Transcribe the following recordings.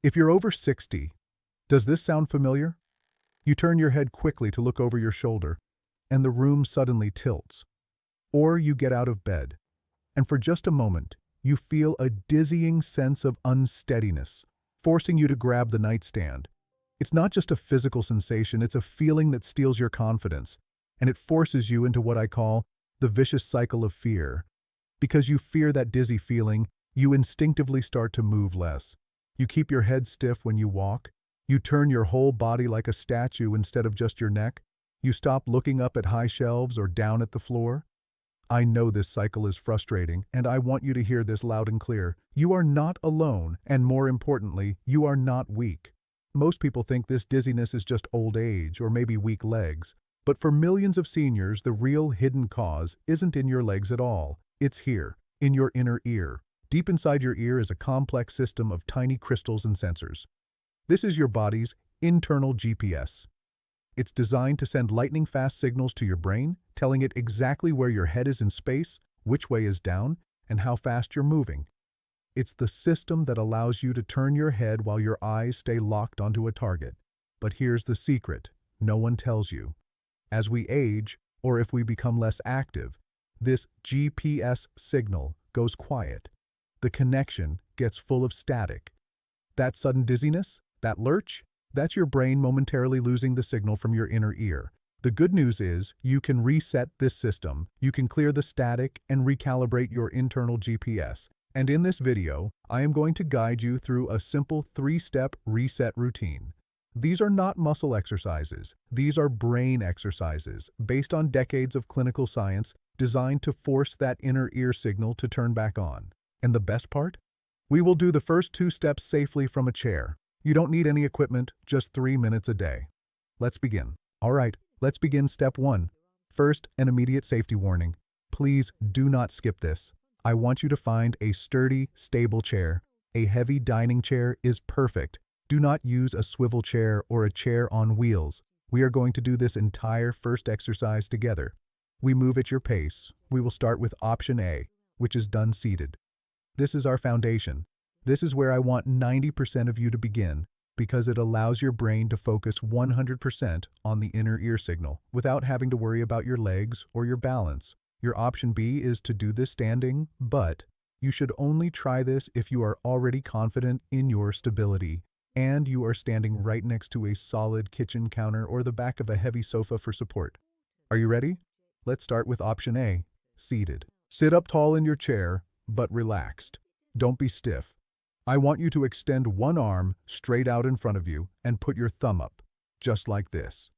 If you're over 60, does this sound familiar? You turn your head quickly to look over your shoulder, and the room suddenly tilts. Or you get out of bed, and for just a moment, you feel a dizzying sense of unsteadiness, forcing you to grab the nightstand. It's not just a physical sensation, it's a feeling that steals your confidence, and it forces you into what I call the vicious cycle of fear. Because you fear that dizzy feeling, you instinctively start to move less. You keep your head stiff when you walk. You turn your whole body like a statue instead of just your neck. You stop looking up at high shelves or down at the floor. I know this cycle is frustrating, and I want you to hear this loud and clear. You are not alone, and more importantly, you are not weak. Most people think this dizziness is just old age or maybe weak legs. But for millions of seniors, the real hidden cause isn't in your legs at all. It's here, in your inner ear. Deep inside your ear is a complex system of tiny crystals and sensors. This is your body's internal GPS. It's designed to send lightning-fast signals to your brain, telling it exactly where your head is in space, which way is down, and how fast you're moving. It's the system that allows you to turn your head while your eyes stay locked onto a target. But here's the secret: no one tells you. As we age, or if we become less active, this GPS signal goes quiet. The connection gets full of static. That sudden dizziness, that lurch, that's your brain momentarily losing the signal from your inner ear. The good news is you can reset this system, you can clear the static and recalibrate your internal GPS. And in this video, I am going to guide you through a simple 3-step reset routine. These are not muscle exercises. These are brain exercises based on decades of clinical science designed to force that inner ear signal to turn back on. And the best part? We will do the first 2 steps safely from a chair. You don't need any equipment, just 3 minutes a day. Let's begin. All right, let's begin step 1. First, an immediate safety warning. Please do not skip this. I want you to find a sturdy, stable chair. A heavy dining chair is perfect. Do not use a swivel chair or a chair on wheels. We are going to do this entire first exercise together. We move at your pace. We will start with option A, which is done seated. This is our foundation. This is where I want 90% of you to begin, because it allows your brain to focus 100% on the inner ear signal without having to worry about your legs or your balance. Your option B is to do this standing, but you should only try this if you are already confident in your stability and you are standing right next to a solid kitchen counter or the back of a heavy sofa for support. Are you ready? Let's start with option A, seated. Sit up tall in your chair, but relaxed. Don't be stiff. I want you to extend one arm straight out in front of you and put your thumb up, just like this.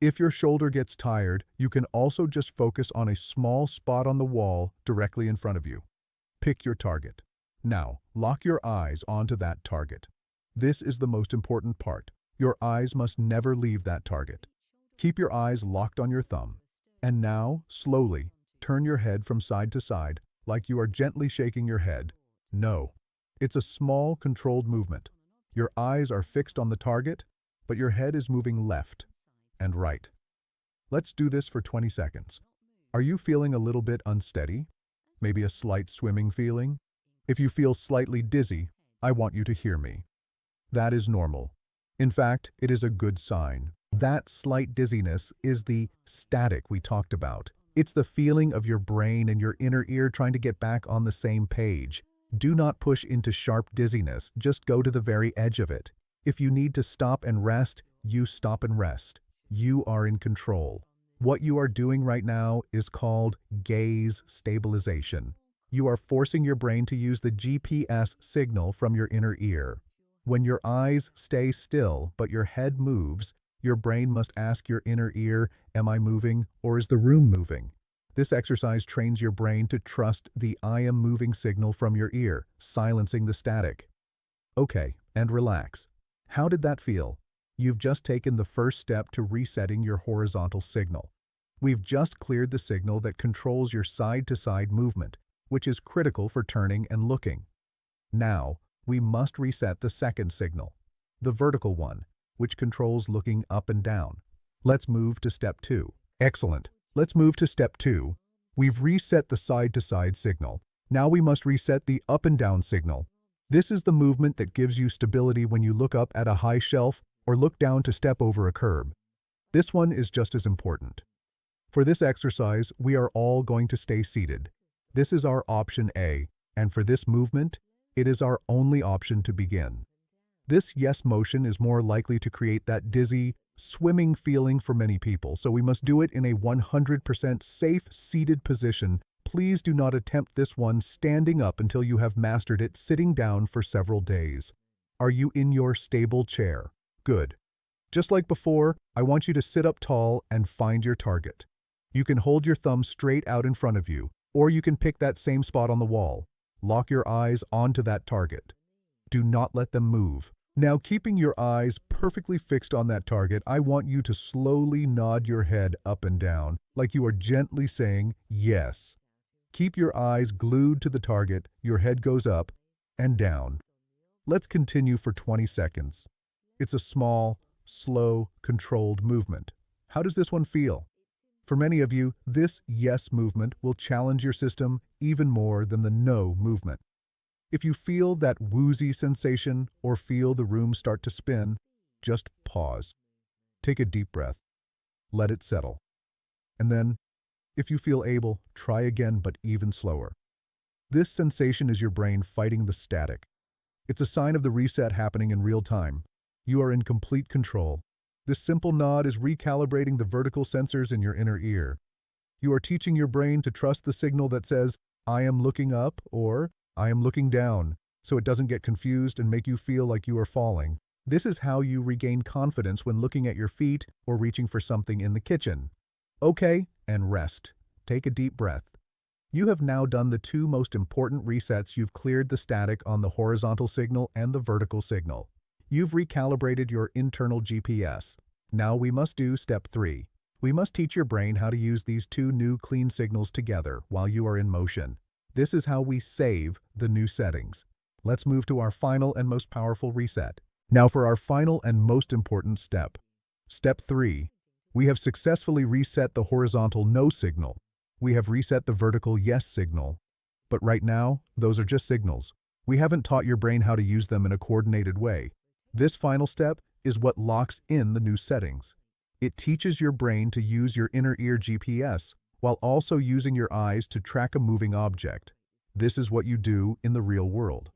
If your shoulder gets tired, you can also just focus on a small spot on the wall directly in front of you. Pick your target. Now, lock your eyes onto that target. This is the most important part. Your eyes must never leave that target. Keep your eyes locked on your thumb. And now, slowly, turn your head from side to side, like you are gently shaking your head. No. It's a small, controlled movement. Your eyes are fixed on the target, but your head is moving left and right. Let's do this for 20 seconds. Are you feeling a little bit unsteady? Maybe a slight swimming feeling? If you feel slightly dizzy, I want you to hear me. That is normal. In fact, it is a good sign. That slight dizziness is the static we talked about. It's the feeling of your brain and your inner ear trying to get back on the same page. Do not push into sharp dizziness, just go to the very edge of it. If you need to stop and rest, you stop and rest. You are in control. What you are doing right now is called gaze stabilization. You are forcing your brain to use the GPS signal from your inner ear. When your eyes stay still but your head moves, your brain must ask your inner ear, am I moving or is the room moving? This exercise trains your brain to trust the I am moving signal from your ear, silencing the static. Okay, and relax. How did that feel? You've just taken the first step to resetting your horizontal signal. We've just cleared the signal that controls your side-to-side movement, which is critical for turning and looking. Now, we must reset the second signal, the vertical one, which controls looking up and down. Let's move to step 2. Excellent. Let's move to step 2. We've reset the side-to-side signal. Now we must reset the up and down signal. This is the movement that gives you stability when you look up at a high shelf or look down to step over a curb. This one is just as important. For this exercise, we are all going to stay seated. This is our option A, and for this movement, it is our only option to begin. This yes motion is more likely to create that dizzy, swimming feeling for many people, so we must do it in a 100% safe seated position. Please do not attempt this one standing up until you have mastered it sitting down for several days. Are you in your stable chair? Good. Just like before, I want you to sit up tall and find your target. You can hold your thumb straight out in front of you, or you can pick that same spot on the wall. Lock your eyes onto that target. Do not let them move. Now, keeping your eyes perfectly fixed on that target, I want you to slowly nod your head up and down, like you are gently saying yes. Keep your eyes glued to the target, your head goes up and down. Let's continue for 20 seconds. It's a small, slow, controlled movement. How does this one feel? For many of you, this yes movement will challenge your system even more than the no movement. If you feel that woozy sensation or feel the room start to spin, just pause. Take a deep breath. Let it settle. And then, if you feel able, try again but even slower. This sensation is your brain fighting the static. It's a sign of the reset happening in real time. You are in complete control. This simple nod is recalibrating the vertical sensors in your inner ear. You are teaching your brain to trust the signal that says, I am looking up or I am looking down, so it doesn't get confused and make you feel like you are falling. This is how you regain confidence when looking at your feet or reaching for something in the kitchen. Okay, and rest. Take a deep breath. You have now done the two most important resets. You've cleared the static on the horizontal signal and the vertical signal. You've recalibrated your internal GPS. Now we must do step 3. We must teach your brain how to use these two new clean signals together while you are in motion. This is how we save the new settings. Let's move to our final and most powerful reset. Now for our final and most important step. Step 3. We have successfully reset the horizontal no signal. We have reset the vertical yes signal. But right now, those are just signals. We haven't taught your brain how to use them in a coordinated way. This final step is what locks in the new settings. It teaches your brain to use your inner ear GPS while also using your eyes to track a moving object. This is what you do in the real world.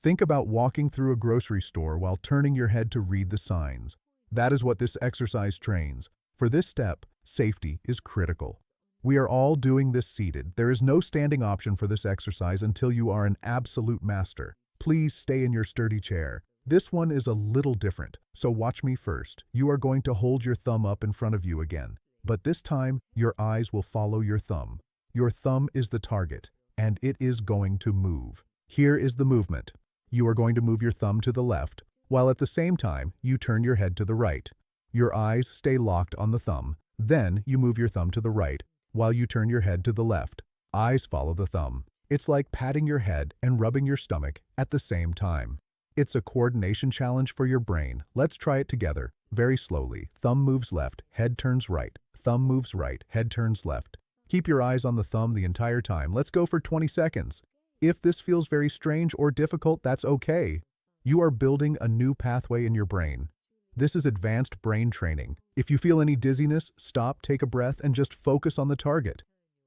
Think about walking through a grocery store while turning your head to read the signs. That is what this exercise trains. For this step, safety is critical. We are all doing this seated. There is no standing option for this exercise until you are an absolute master. Please stay in your sturdy chair. This one is a little different, so watch me first. You are going to hold your thumb up in front of you again, but this time your eyes will follow your thumb. Your thumb is the target, and it is going to move. Here is the movement. You are going to move your thumb to the left, while at the same time you turn your head to the right. Your eyes stay locked on the thumb. Then you move your thumb to the right, while you turn your head to the left. Eyes follow the thumb. It's like patting your head and rubbing your stomach at the same time. It's a coordination challenge for your brain. Let's try it together. Very slowly. Thumb moves left, head turns right. Thumb moves right, head turns left. Keep your eyes on the thumb the entire time. Let's go for 20 seconds. If this feels very strange or difficult, that's okay. You are building a new pathway in your brain. This is advanced brain training. If you feel any dizziness, stop, take a breath, and just focus on the target.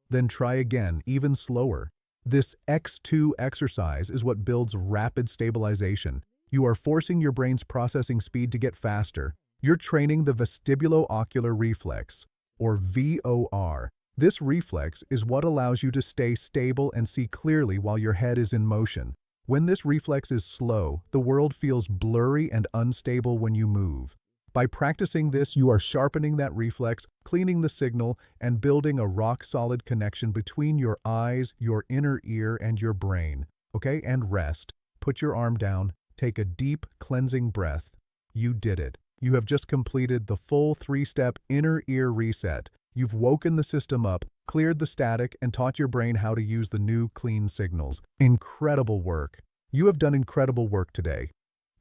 Then try again, even slower. This X2 exercise is what builds rapid stabilization. You are forcing your brain's processing speed to get faster. You're training the vestibulo-ocular reflex, or VOR. This reflex is what allows you to stay stable and see clearly while your head is in motion. When this reflex is slow, the world feels blurry and unstable when you move. By practicing this, you are sharpening that reflex, cleaning the signal, and building a rock-solid connection between your eyes, your inner ear, and your brain. Okay, and rest. Put your arm down. Take a deep, cleansing breath. You did it. You have just completed the full 3-step inner ear reset. You've woken the system up, cleared the static, and taught your brain how to use the new, clean signals. Incredible work. You have done incredible work today.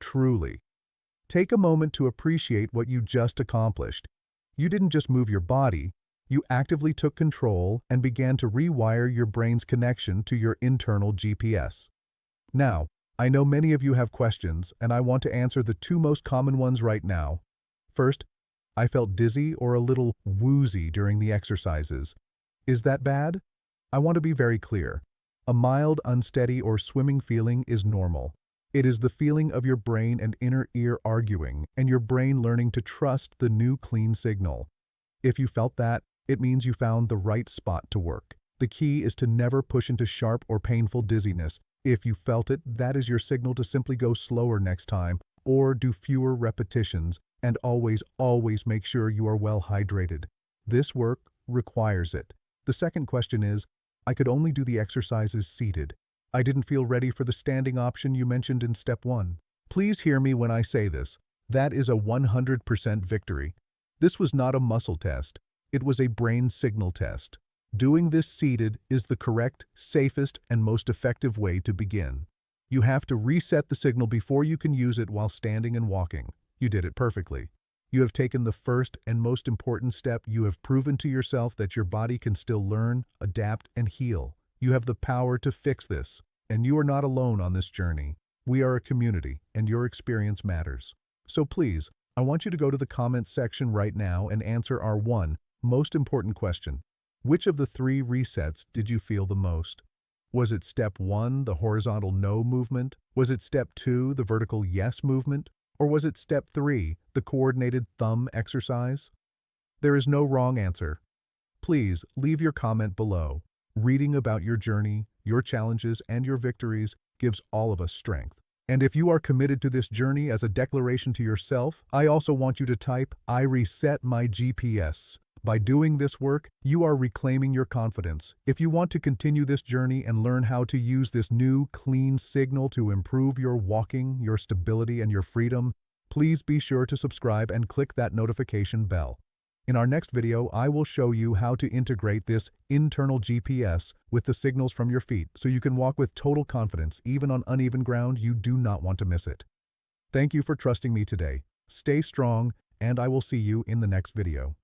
Truly. Take a moment to appreciate what you just accomplished. You didn't just move your body, you actively took control and began to rewire your brain's connection to your internal GPS. Now, I know many of you have questions, and I want to answer the two most common ones right now. First, I felt dizzy or a little woozy during the exercises. Is that bad? I want to be very clear. A mild, unsteady, or swimming feeling is normal. It is the feeling of your brain and inner ear arguing, and your brain learning to trust the new clean signal. If you felt that, it means you found the right spot to work. The key is to never push into sharp or painful dizziness. If you felt it, that is your signal to simply go slower next time, or do fewer repetitions, and always make sure you are well hydrated. This work requires it. The second question is, I could only do the exercises seated. I didn't feel ready for the standing option you mentioned in step 1. Please hear me when I say this. That is a 100% victory. This was not a muscle test. It was a brain signal test. Doing this seated is the correct, safest, and most effective way to begin. You have to reset the signal before you can use it while standing and walking. You did it perfectly. You have taken the first and most important step. You have proven to yourself that your body can still learn, adapt, and heal. You have the power to fix this, and you are not alone on this journey. We are a community, and your experience matters. So please, I want you to go to the comments section right now and answer our one most important question. Which of the 3 resets did you feel the most? Was it step 1, the horizontal no movement? Was it step 2, the vertical yes movement? Or was it step 3, the coordinated thumb exercise? There is no wrong answer. Please leave your comment below. Reading about your journey, your challenges, and your victories gives all of us strength. And if you are committed to this journey as a declaration to yourself, I also want you to type, I reset my GPS. By doing this work, you are reclaiming your confidence. If you want to continue this journey and learn how to use this new, clean signal to improve your walking, your stability, and your freedom, please be sure to subscribe and click that notification bell. In our next video, I will show you how to integrate this internal GPS with the signals from your feet so you can walk with total confidence even on uneven ground. You do not want to miss it. Thank you for trusting me today. Stay strong, and I will see you in the next video.